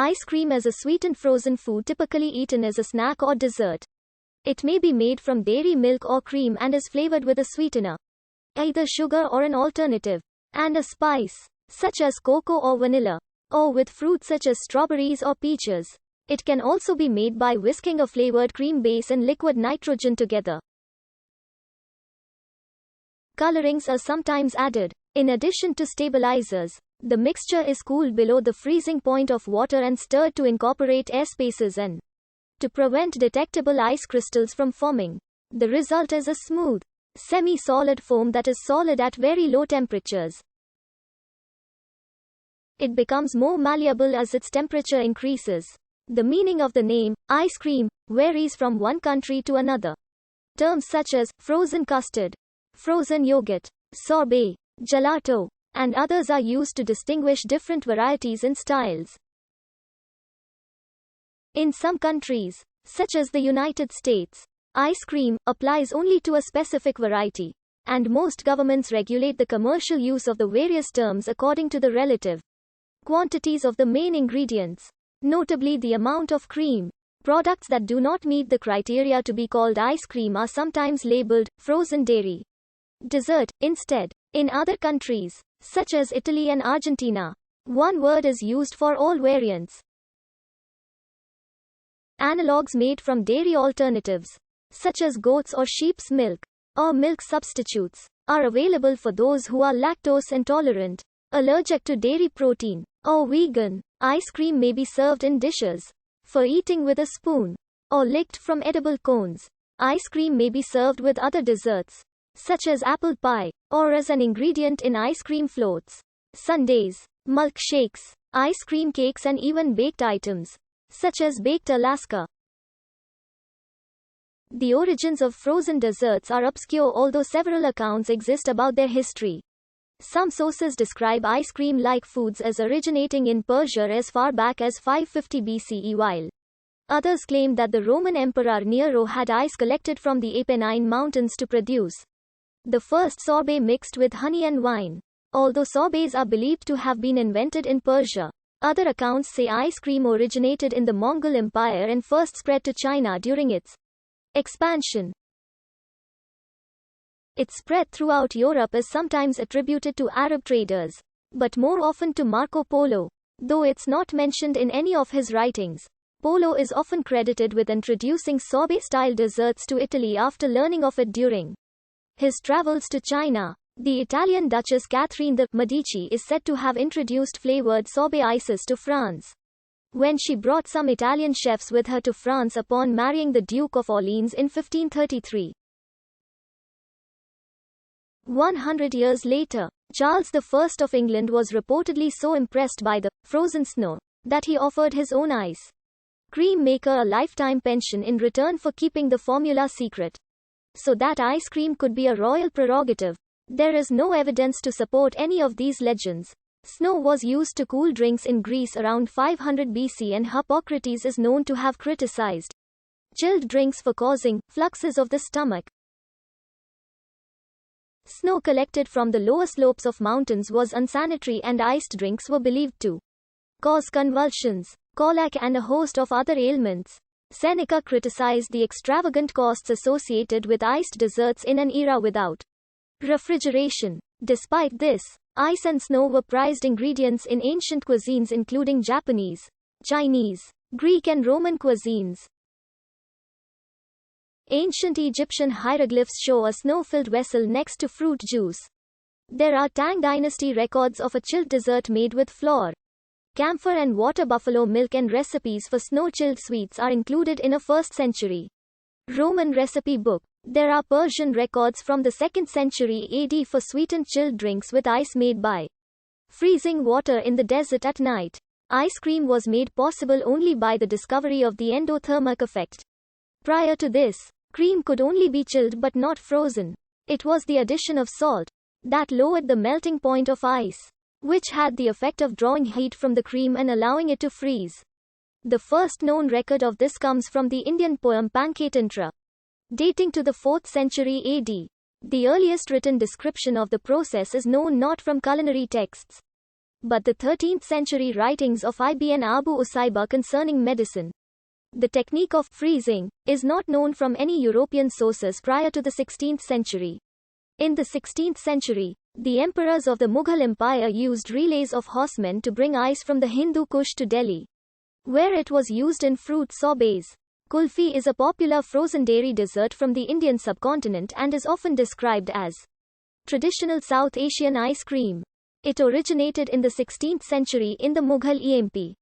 Ice cream is a sweetened frozen food typically eaten as a snack or dessert. It may be made from dairy milk or cream and is flavored with a sweetener, either sugar or an alternative, and a spice, such as cocoa or vanilla, or with fruit such as strawberries or peaches. It can also be made by whisking a flavored cream base and liquid nitrogen together. Colorings are sometimes added. In addition to stabilizers, the mixture is cooled below the freezing point of water and stirred to incorporate air spaces and to prevent detectable ice crystals from forming. The result is a smooth, semi-solid foam that is solid at very low temperatures. It becomes more malleable as its temperature increases. The meaning of the name, ice cream, varies from one country to another. Terms such as frozen custard, frozen yogurt, sorbet, gelato, and others are used to distinguish different varieties and styles. In some countries, such as the United States, ice cream applies only to a specific variety, and most governments regulate the commercial use of the various terms according to the relative quantities of the main ingredients, notably the amount of cream. Products that do not meet the criteria to be called ice cream are sometimes labeled frozen dairy dessert instead. In other countries, such as Italy and Argentina, one word is used for all variants. Analogues made from dairy alternatives, such as goat's or sheep's milk, or milk substitutes, are available for those who are lactose intolerant, allergic to dairy protein, or vegan. Ice cream may be served in dishes for eating with a spoon, or licked from edible cones. Ice cream may be served with other desserts, such as apple pie, or as an ingredient in ice cream floats, sundaes, milkshakes, ice cream cakes, and even baked items, such as baked Alaska. The origins of frozen desserts are obscure, although several accounts exist about their history. Some sources describe ice cream-like foods as originating in Persia as far back as 550 BCE, while others claim that the Roman Emperor Nero had ice collected from the Apennine Mountains to produce the first sorbet mixed with honey and wine. Although sorbets are believed to have been invented in Persia, other accounts say ice cream originated in the Mongol Empire and first spread to China during its expansion. Its spread throughout Europe is sometimes attributed to Arab traders, but more often to Marco Polo, though it's not mentioned in any of his writings. Polo is often credited with introducing sorbet-style desserts to Italy after learning of it during his travels to China. The Italian Duchess Catherine de' Medici is said to have introduced flavored sorbet ices to France when she brought some Italian chefs with her to France upon marrying the Duke of Orleans in 1533. 100 years later, Charles I of England was reportedly so impressed by the frozen snow that he offered his own ice cream maker a lifetime pension in return for keeping the formula secret, so that ice cream could be a royal prerogative. There is no evidence to support any of these legends. Snow was used to cool drinks in Greece around 500 BC, and Hippocrates is known to have criticized chilled drinks for causing fluxes of the stomach. Snow collected from the lower slopes of mountains was unsanitary, and iced drinks were believed to cause convulsions, colic, and a host of other ailments. Seneca criticized the extravagant costs associated with iced desserts in an era without refrigeration. Despite this, ice and snow were prized ingredients in ancient cuisines including Japanese, Chinese, Greek, and Roman cuisines. Ancient Egyptian hieroglyphs show a snow-filled vessel next to fruit juice. There are Tang Dynasty records of a chilled dessert made with flour, camphor, and water. Buffalo milk and recipes for snow-chilled sweets are included in a 1st century Roman recipe book. There are Persian records from the 2nd century AD for sweetened chilled drinks with ice made by freezing water in the desert at night. Ice cream was made possible only by the discovery of the endothermic effect. Prior to this, cream could only be chilled but not frozen. It was the addition of salt that lowered the melting point of ice, which had the effect of drawing heat from the cream and allowing it to freeze. The first known record of this comes from the Indian poem Pancatantra, dating to the 4th century AD. The earliest written description of the process is known not from culinary texts, but the 13th century writings of Ibn Abu Usayba concerning medicine. The technique of freezing is not known from any European sources prior to the 16th century. In the 16th century, the emperors of the Mughal Empire used relays of horsemen to bring ice from the Hindu Kush to Delhi, where it was used in fruit sorbets. Kulfi is a popular frozen dairy dessert from the Indian subcontinent and is often described as traditional South Asian ice cream. It originated in the 16th century in the Mughal EMP.